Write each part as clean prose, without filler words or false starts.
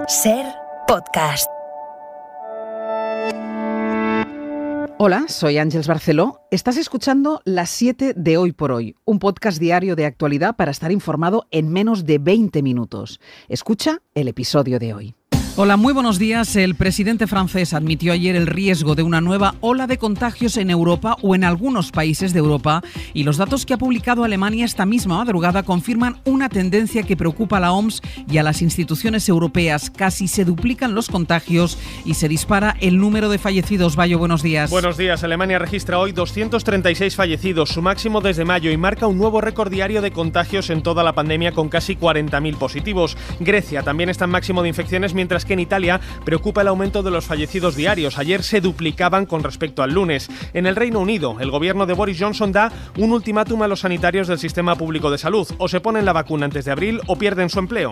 SER Podcast. Hola, soy Ángeles Barceló. Estás escuchando Las 7 de Hoy por Hoy, un podcast diario de actualidad para estar informado en menos de 20 minutos. Escucha el episodio de hoy. Hola, muy buenos días. El presidente francés admitió ayer el riesgo de una nueva ola de contagios en Europa o en algunos países de Europa, y los datos que ha publicado Alemania esta misma madrugada confirman una tendencia que preocupa a la OMS y a las instituciones europeas. Casi se duplican los contagios y se dispara el número de fallecidos. Bayo, buenos días. Buenos días. Alemania registra hoy 236 fallecidos, su máximo desde mayo, y marca un nuevo récord diario de contagios en toda la pandemia con casi 40.000 positivos. Grecia también está en máximo de infecciones, mientras que en Italia preocupa el aumento de los fallecidos diarios. Ayer se duplicaban con respecto al lunes. En el Reino Unido, el gobierno de Boris Johnson da un ultimátum a los sanitarios del sistema público de salud. O se ponen la vacuna antes de abril o pierden su empleo.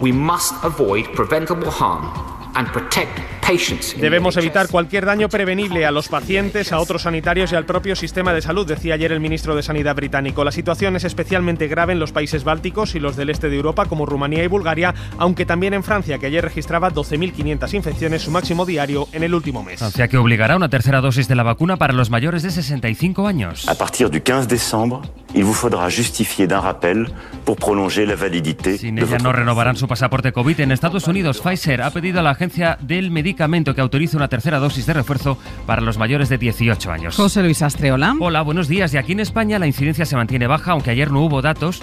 Debemos evitar cualquier daño prevenible a los pacientes, a otros sanitarios y al propio sistema de salud, decía ayer el ministro de Sanidad británico. La situación es especialmente grave en los países bálticos y los del este de Europa, como Rumanía y Bulgaria, aunque también en Francia, que ayer registraba 12.500 infecciones, su máximo diario en el último mes. Francia, que obligará una tercera dosis de la vacuna para los mayores de 65 años. A partir du 15 décembre, il vous faudra justifier d'un rappel pour prolonger la validité. Sin ella no renovarán su pasaporte COVID. En Estados Unidos, Pfizer ha pedido a la agencia del medicamento que autorice una tercera dosis de refuerzo para los mayores de 18 años. José Luis Astre, hola. Hola, buenos días. Y aquí en España la incidencia se mantiene baja, aunque ayer no hubo datos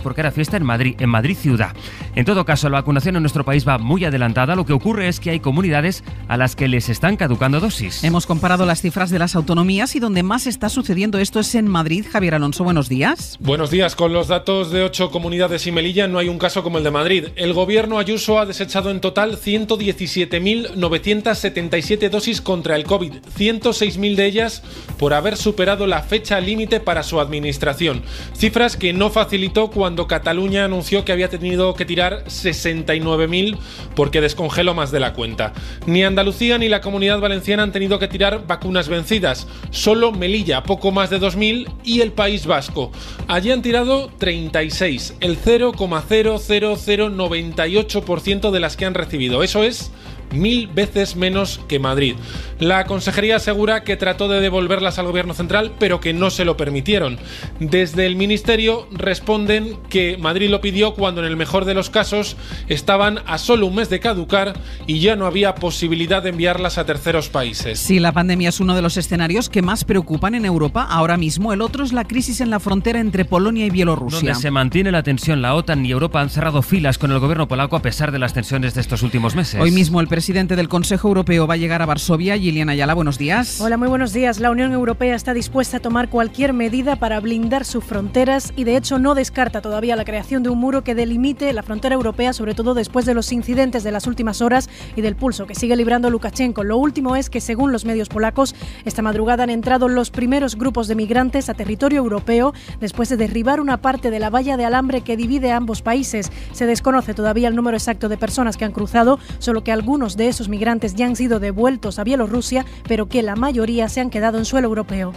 porque era fiesta en Madrid ciudad. En todo caso, la vacunación en nuestro país va muy adelantada. Lo que ocurre es que hay comunidades a las que les están caducando dosis. Hemos comparado las cifras de las autonomías y donde más está sucediendo esto es en Madrid. Javier Alonso, buenos días. Buenos días. Con los datos de 8 comunidades y Melilla no hay un caso como el de Madrid. El gobierno Ayuso ha desechado en total 117.977 dosis contra el COVID, 106.000 de ellas por haber superado la fecha límite para su administración. Cifras que no facilitó cuando Cataluña anunció que había tenido que tirar 69.000 porque descongeló más de la cuenta. Ni Andalucía ni la Comunidad Valenciana han tenido que tirar vacunas vencidas. Solo Melilla, poco más de 2.000, y el País Vasco. Allí han tirado 36, el 0,00098% de las que han recibido. Eso es 1000 veces menos que Madrid. La consejería asegura que trató de devolverlas al gobierno central, pero que no se lo permitieron. Desde el ministerio responden que Madrid lo pidió cuando en el mejor de los casos estaban a solo un mes de caducar y ya no había posibilidad de enviarlas a terceros países. Sí, la pandemia es uno de los escenarios que más preocupan en Europa ahora mismo. El otro es la crisis en la frontera entre Polonia y Bielorrusia, donde se mantiene la tensión. La OTAN y Europa han cerrado filas con el gobierno polaco a pesar de las tensiones de estos últimos meses. Hoy mismo el presidente del Consejo Europeo va a llegar a Varsovia. Gillian Ayala, buenos días. Hola, muy buenos días. La Unión Europea está dispuesta a tomar cualquier medida para blindar sus fronteras y de hecho no descarta todavía la creación de un muro que delimite la frontera europea, sobre todo después de los incidentes de las últimas horas y del pulso que sigue librando Lukashenko. Lo último es que, según los medios polacos, esta madrugada han entrado los primeros grupos de migrantes a territorio europeo después de derribar una parte de la valla de alambre que divide a ambos países. Se desconoce todavía el número exacto de personas que han cruzado, solo que algunos de esos migrantes ya han sido devueltos a Bielorrusia, pero que la mayoría se han quedado en suelo europeo.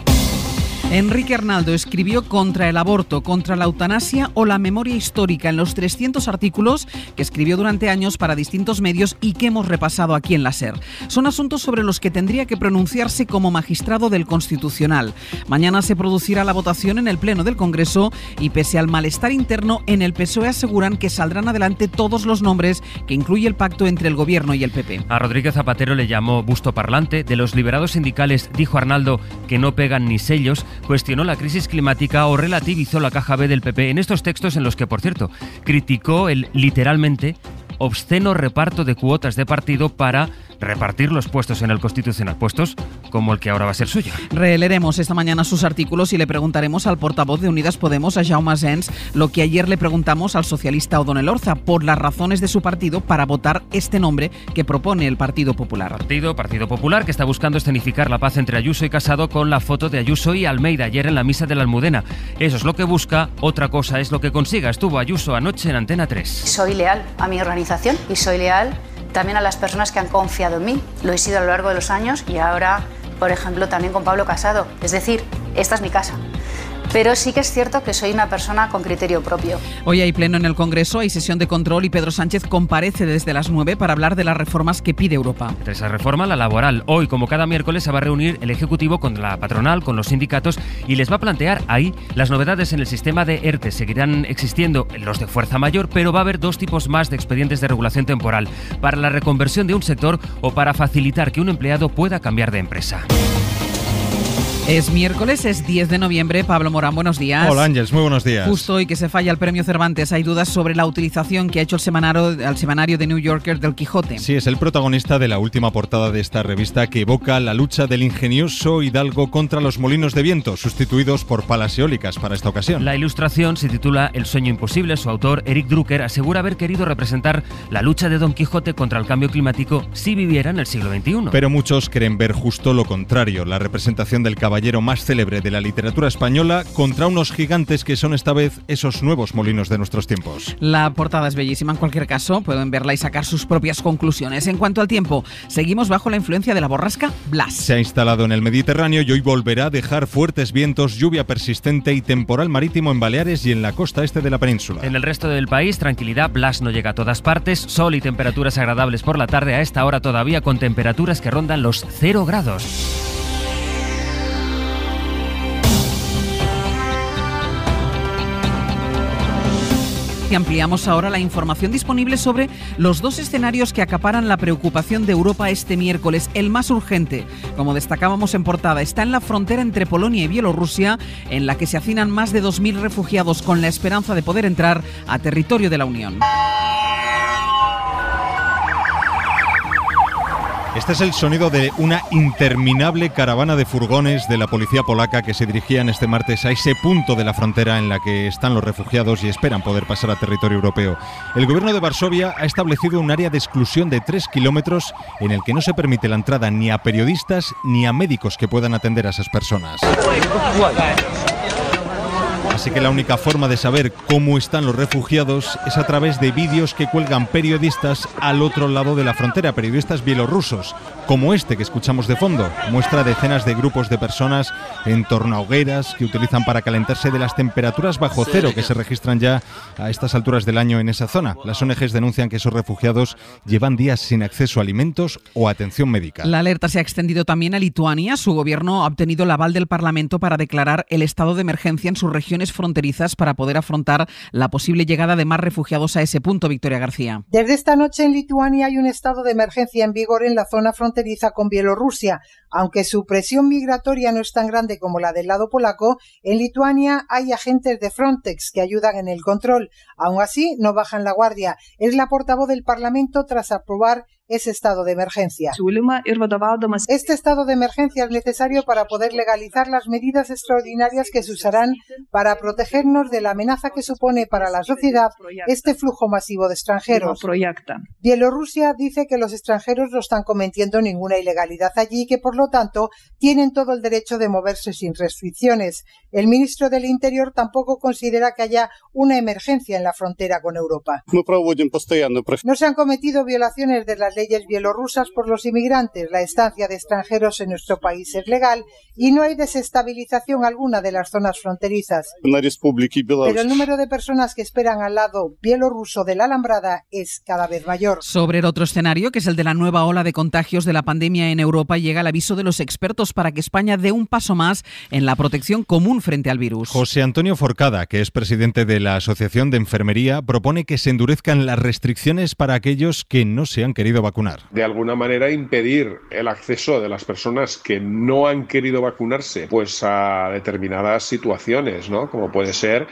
Enrique Arnaldo escribió contra el aborto, contra la eutanasia o la memoria histórica en los 300 artículos que escribió durante años para distintos medios y que hemos repasado aquí en la SER. Son asuntos sobre los que tendría que pronunciarse como magistrado del Constitucional. Mañana se producirá la votación en el Pleno del Congreso y, pese al malestar interno, en el PSOE aseguran que saldrán adelante todos los nombres que incluye el pacto entre el Gobierno y el PP. A Rodríguez Zapatero le llamó busto parlante. De los liberados sindicales dijo Arnaldo que no pegan ni sellos. Cuestionó la crisis climática o relativizó la caja B del PP en estos textos en los que, por cierto, criticó el, literalmente, obsceno reparto de cuotas de partido para repartir los puestos en el Constitucional, puestos como el que ahora va a ser suyo. Releeremos esta mañana sus artículos y le preguntaremos al portavoz de Unidas Podemos, a Jaume Asens, lo que ayer le preguntamos al socialista Odón Elorza por las razones de su partido para votar este nombre que propone el Partido Popular. Partido Popular, que está buscando escenificar la paz entre Ayuso y Casado con la foto de Ayuso y Almeida ayer en la misa de la Almudena. Eso es lo que busca, otra cosa es lo que consiga. Estuvo Ayuso anoche en Antena 3. Soy leal a mi organización y soy leal también a las personas que han confiado en mí. Lo he sido a lo largo de los años y ahora, por ejemplo, también con Pablo Casado. Es decir, esta es mi casa. pero sí que es cierto que soy una persona con criterio propio. Hoy hay pleno en el Congreso, hay sesión de control y Pedro Sánchez comparece desde las 9 para hablar de las reformas que pide Europa. Entre esa reforma, la laboral. Hoy, como cada miércoles, se va a reunir el Ejecutivo con la patronal, con los sindicatos y les va a plantear ahí las novedades en el sistema de ERTE. Seguirán existiendo los de fuerza mayor, pero va a haber dos tipos más de expedientes de regulación temporal, para la reconversión de un sector o para facilitar que un empleado pueda cambiar de empresa. Es miércoles, es 10 de noviembre. Pablo Morán, buenos días. Hola Ángeles, muy buenos días. Justo hoy que se falla el premio Cervantes, hay dudas sobre la utilización que ha hecho el semanario de New Yorker del Quijote. Sí, es el protagonista de la última portada de esta revista que evoca la lucha del ingenioso hidalgo contra los molinos de viento, sustituidos por palas eólicas para esta ocasión. La ilustración se titula El sueño imposible. Su autor, Eric Drucker, asegura haber querido representar la lucha de Don Quijote contra el cambio climático si viviera en el siglo XXI. Pero muchos creen ver justo lo contrario, la representación del caballero más célebre de la literatura española contra unos gigantes que son esta vez esos nuevos molinos de nuestros tiempos. La portada es bellísima, en cualquier caso pueden verla y sacar sus propias conclusiones. En cuanto al tiempo, seguimos bajo la influencia de la borrasca Blas. Se ha instalado en el Mediterráneo y hoy volverá a dejar fuertes vientos, lluvia persistente y temporal marítimo en Baleares y en la costa este de la península. En el resto del país, tranquilidad. Blas no llega a todas partes, sol y temperaturas agradables por la tarde, a esta hora todavía con temperaturas que rondan los 0 grados. Y ampliamos ahora la información disponible sobre los dos escenarios que acaparan la preocupación de Europa este miércoles. El más urgente, como destacábamos en portada, está en la frontera entre Polonia y Bielorrusia, en la que se hacinan más de 2.000 refugiados con la esperanza de poder entrar a territorio de la Unión. Este es el sonido de una interminable caravana de furgones de la policía polaca que se dirigían este martes a ese punto de la frontera en la que están los refugiados y esperan poder pasar a territorio europeo. El gobierno de Varsovia ha establecido un área de exclusión de 3 kilómetros en el que no se permite la entrada ni a periodistas ni a médicos que puedan atender a esas personas. Así que la única forma de saber cómo están los refugiados es a través de vídeos que cuelgan periodistas al otro lado de la frontera, periodistas bielorrusos, como este que escuchamos de fondo. Muestra decenas de grupos de personas en torno a hogueras que utilizan para calentarse de las temperaturas bajo cero que se registran ya a estas alturas del año en esa zona. Las ONGs denuncian que esos refugiados llevan días sin acceso a alimentos o atención médica. La alerta se ha extendido también a Lituania. Su gobierno ha obtenido el aval del Parlamento para declarar el estado de emergencia en sus regiones fronterizas para poder afrontar la posible llegada de más refugiados a ese punto. Victoria García. Desde esta noche en Lituania hay un estado de emergencia en vigor en la zona fronteriza con Bielorrusia. Aunque su presión migratoria no es tan grande como la del lado polaco, en Lituania hay agentes de Frontex que ayudan en el control. Aún así, no bajan la guardia. Es la portavoz del Parlamento tras aprobar ese estado de emergencia. Este estado de emergencia es necesario para poder legalizar las medidas extraordinarias que se usarán para protegernos de la amenaza que supone para la sociedad este flujo masivo de extranjeros. Bielorrusia dice que los extranjeros no están cometiendo ninguna ilegalidad allí y que por lo tanto tienen todo el derecho de moverse sin restricciones. El ministro del Interior tampoco considera que haya una emergencia en la frontera con Europa. No se han cometido violaciones de las leyes bielorrusas por los inmigrantes. La estancia de extranjeros en nuestro país es legal y no hay desestabilización alguna de las zonas fronterizas. Pero el número de personas que esperan al lado bielorruso de la alambrada es cada vez mayor. Sobre el otro escenario, que es el de la nueva ola de contagios de la pandemia en Europa, llega el aviso de los expertos para que España dé un paso más en la protección común frente al virus. José Antonio Forcada, que es presidente de la Asociación de Enfermería, propone que se endurezcan las restricciones para aquellos que no se han querido vacunar. De alguna manera impedir el acceso de las personas que no han querido vacunarse pues a determinadas situaciones, ¿no? Como puede ser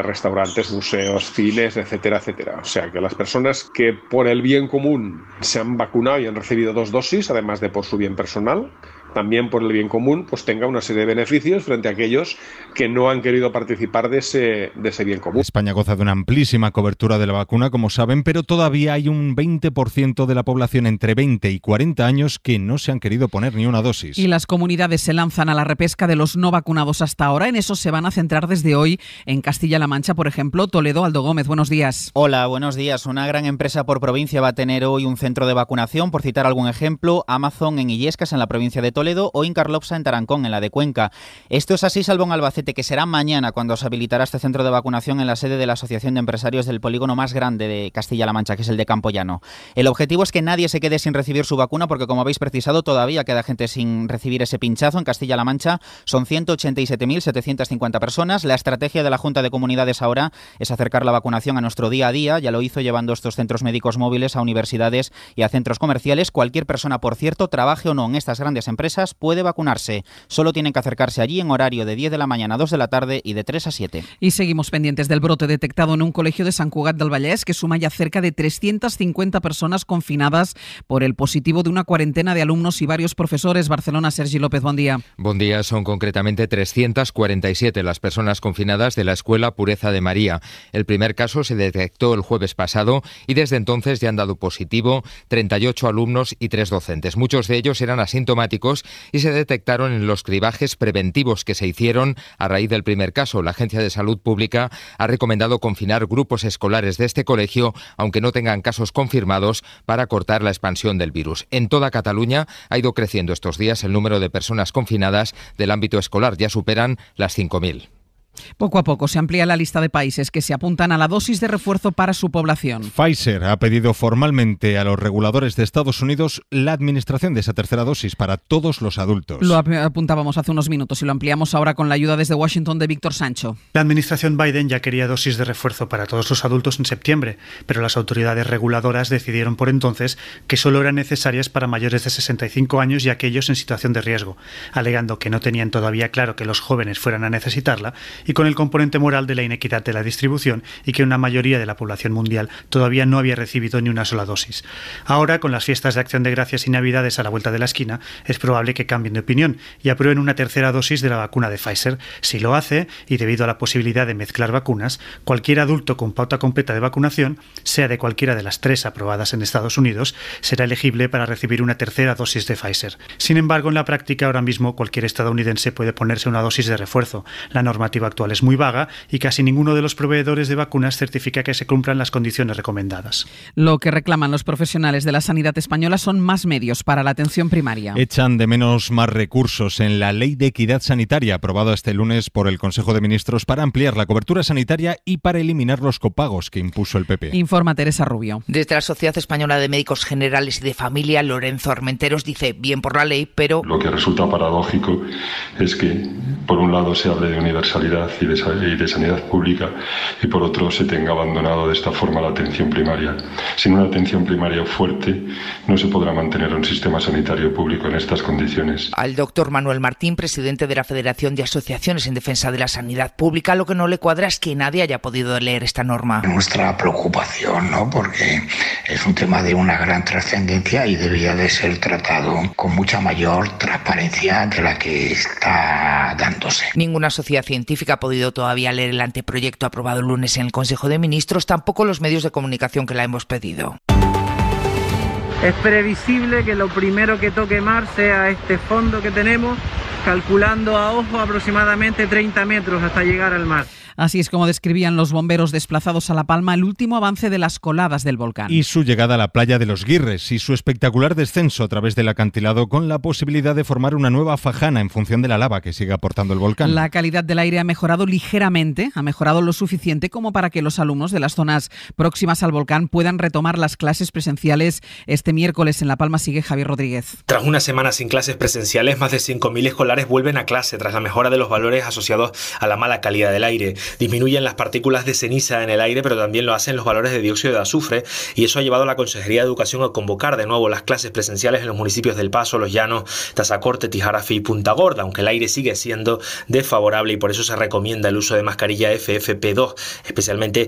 restaurantes, museos, cines, etcétera, etcétera. O sea, que las personas que por el bien común se han vacunado y han recibido 2 dosis, además de por su bien personal, también por el bien común, pues tenga una serie de beneficios frente a aquellos que no han querido participar de ese bien común. España goza de una amplísima cobertura de la vacuna, como saben, pero todavía hay un 20% de la población entre 20 y 40 años que no se han querido poner ni una dosis. Y las comunidades se lanzan a la repesca de los no vacunados hasta ahora. En eso se van a centrar desde hoy en Castilla-La Mancha, por ejemplo. Toledo, Aldo Gómez, buenos días. Hola, buenos días. Una gran empresa por provincia va a tener hoy un centro de vacunación. Por citar algún ejemplo, Amazon en Illescas, en la provincia de Toledo, o Incarlopsa en Tarancón, en la de Cuenca. Esto es así salvo en Albacete, que será mañana cuando se habilitará este centro de vacunación en la sede de la Asociación de Empresarios del polígono más grande de Castilla-La Mancha, que es el de Campoyano. El objetivo es que nadie se quede sin recibir su vacuna, porque como habéis precisado, todavía queda gente sin recibir ese pinchazo. En Castilla-La Mancha son 187.750 personas. La estrategia de la Junta de Comunidades ahora es acercar la vacunación a nuestro día a día. Ya lo hizo llevando estos centros médicos móviles a universidades y a centros comerciales. Cualquier persona, por cierto, trabaje o no en estas grandes empresas, puede vacunarse. Solo tienen que acercarse allí en horario de 10 de la mañana a 2 de la tarde y de 3 a 7. Y seguimos pendientes del brote detectado en un colegio de Sant Cugat del Vallès, que suma ya cerca de 350 personas confinadas por el positivo de una cuarentena de alumnos y varios profesores. Barcelona, Sergi López, buen día. Buen día, son concretamente 347 las personas confinadas de la Escuela Pureza de María. El primer caso se detectó el jueves pasado y desde entonces ya han dado positivo 38 alumnos y 3 docentes. Muchos de ellos eran asintomáticos y se detectaron en los cribajes preventivos que se hicieron a raíz del primer caso. La Agencia de Salud Pública ha recomendado confinar grupos escolares de este colegio, aunque no tengan casos confirmados, para cortar la expansión del virus. En toda Cataluña ha ido creciendo estos días el número de personas confinadas del ámbito escolar. Ya superan las 5.000. Poco a poco se amplía la lista de países que se apuntan a la dosis de refuerzo para su población. Pfizer ha pedido formalmente a los reguladores de Estados Unidos la administración de esa tercera dosis para todos los adultos. Lo apuntábamos hace unos minutos y lo ampliamos ahora con la ayuda desde Washington de Víctor Sancho. La administración Biden ya quería dosis de refuerzo para todos los adultos en septiembre, pero las autoridades reguladoras decidieron por entonces que solo eran necesarias para mayores de 65 años y aquellos en situación de riesgo, alegando que no tenían todavía claro que los jóvenes fueran a necesitarla y con el componente moral de la inequidad de la distribución y que una mayoría de la población mundial todavía no había recibido ni una sola dosis. Ahora, con las fiestas de Acción de Gracias y Navidades a la vuelta de la esquina, es probable que cambien de opinión y aprueben una tercera dosis de la vacuna de Pfizer. Si lo hace, y debido a la posibilidad de mezclar vacunas, cualquier adulto con pauta completa de vacunación, sea de cualquiera de las 3 aprobadas en Estados Unidos, será elegible para recibir una tercera dosis de Pfizer. Sin embargo, en la práctica, ahora mismo cualquier estadounidense puede ponerse una dosis de refuerzo. La normativa actual es muy vaga y casi ninguno de los proveedores de vacunas certifica que se cumplan las condiciones recomendadas. Lo que reclaman los profesionales de la sanidad española son más medios para la atención primaria. Echan de menos más recursos en la Ley de Equidad Sanitaria, aprobada este lunes por el Consejo de Ministros para ampliar la cobertura sanitaria y para eliminar los copagos que impuso el PP. Informa Teresa Rubio. Desde la Sociedad Española de Médicos Generales y de Familia, Lorenzo Armenteros dice bien por la ley, pero lo que resulta paradójico es que por un lado se hable de universalidad y de sanidad pública y por otro se tenga abandonado de esta forma la atención primaria. Sin una atención primaria fuerte no se podrá mantener un sistema sanitario público en estas condiciones. Al doctor Manuel Martín, presidente de la Federación de Asociaciones en Defensa de la Sanidad Pública, lo que no le cuadra es que nadie haya podido leer esta norma. Nuestra preocupación, ¿no? Porque es un tema de una gran trascendencia y debería de ser tratado con mucha mayor transparencia de la que está dándose. Ninguna sociedad científica ha podido todavía leer el anteproyecto aprobado el lunes en el Consejo de Ministros, tampoco los medios de comunicación que la hemos pedido. Es previsible que lo primero que toque mar sea este fondo que tenemos, calculando a ojo aproximadamente 30 metros hasta llegar al mar. Así es como describían los bomberos desplazados a La Palma el último avance de las coladas del volcán. Y su llegada a la playa de los Guirres y su espectacular descenso a través del acantilado con la posibilidad de formar una nueva fajana en función de la lava que sigue aportando el volcán. La calidad del aire ha mejorado ligeramente, ha mejorado lo suficiente como para que los alumnos de las zonas próximas al volcán puedan retomar las clases presenciales este miércoles. En La Palma sigue Javier Rodríguez. Tras una semana sin clases presenciales, más de 5.000 escolares vuelven a clase tras la mejora de los valores asociados a la mala calidad del aire. Disminuyen las partículas de ceniza en el aire, pero también lo hacen los valores de dióxido de azufre, y eso ha llevado a la Consejería de Educación a convocar de nuevo las clases presenciales en los municipios del Paso, Los Llanos, Tazacorte, Tijarafe y Punta Gorda, aunque el aire sigue siendo desfavorable y por eso se recomienda el uso de mascarilla FFP2, especialmente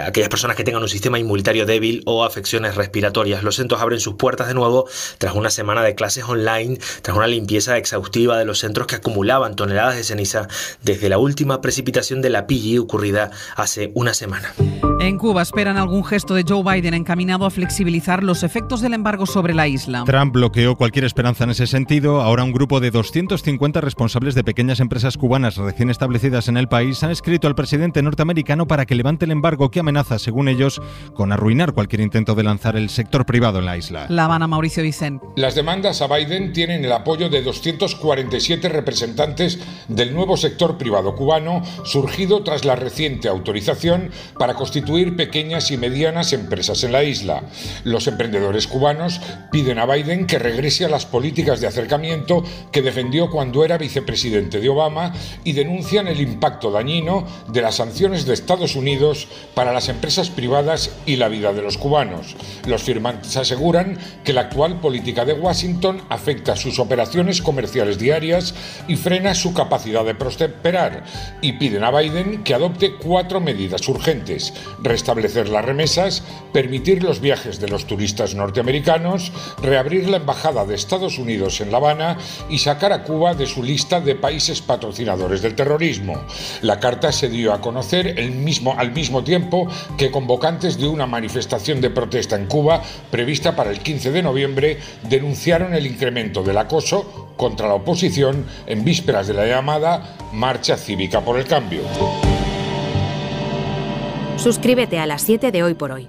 aquellas personas que tengan un sistema inmunitario débil o afecciones respiratorias. Los centros abren sus puertas de nuevo tras una semana de clases online, tras una limpieza exhaustiva de los centros que acumulaban toneladas de ceniza desde la última precipitación de la la PG ocurrida hace una semana. En Cuba esperan algún gesto de Joe Biden encaminado a flexibilizar los efectos del embargo sobre la isla. Trump bloqueó cualquier esperanza en ese sentido. Ahora un grupo de 250 responsables de pequeñas empresas cubanas recién establecidas en el país han escrito al presidente norteamericano para que levante el embargo que amenaza, según ellos, con arruinar cualquier intento de lanzar el sector privado en la isla. La Habana, Mauricio Vicent. Las demandas a Biden tienen el apoyo de 247 representantes del nuevo sector privado cubano, surgido tras la reciente autorización para constituir pequeñas y medianas empresas en la isla. Los emprendedores cubanos piden a Biden que regrese a las políticas de acercamiento que defendió cuando era vicepresidente de Obama y denuncian el impacto dañino de las sanciones de Estados Unidos para las empresas privadas y la vida de los cubanos. Los firmantes aseguran que la actual política de Washington afecta sus operaciones comerciales diarias y frena su capacidad de prosperar, y piden a Biden que adopte 4 medidas urgentes: restablecer las remesas, permitir los viajes de los turistas norteamericanos, reabrir la embajada de Estados Unidos en La Habana y sacar a Cuba de su lista de países patrocinadores del terrorismo. La carta se dio a conocer al mismo tiempo que convocantes de una manifestación de protesta en Cuba prevista para el 15 de noviembre denunciaron el incremento del acoso contra la oposición en vísperas de la llamada Marcha Cívica por el Cambio. Suscríbete a Las 7 de Hoy por Hoy.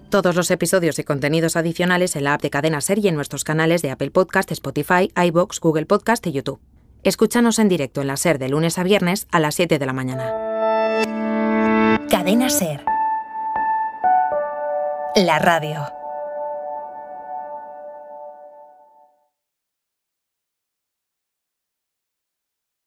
Todos los episodios y contenidos adicionales en la app de Cadena Ser y en nuestros canales de Apple Podcast, Spotify, iVoox, Google Podcast y YouTube. Escúchanos en directo en la Ser de lunes a viernes a las 7 de la mañana. Cadena Ser. La radio.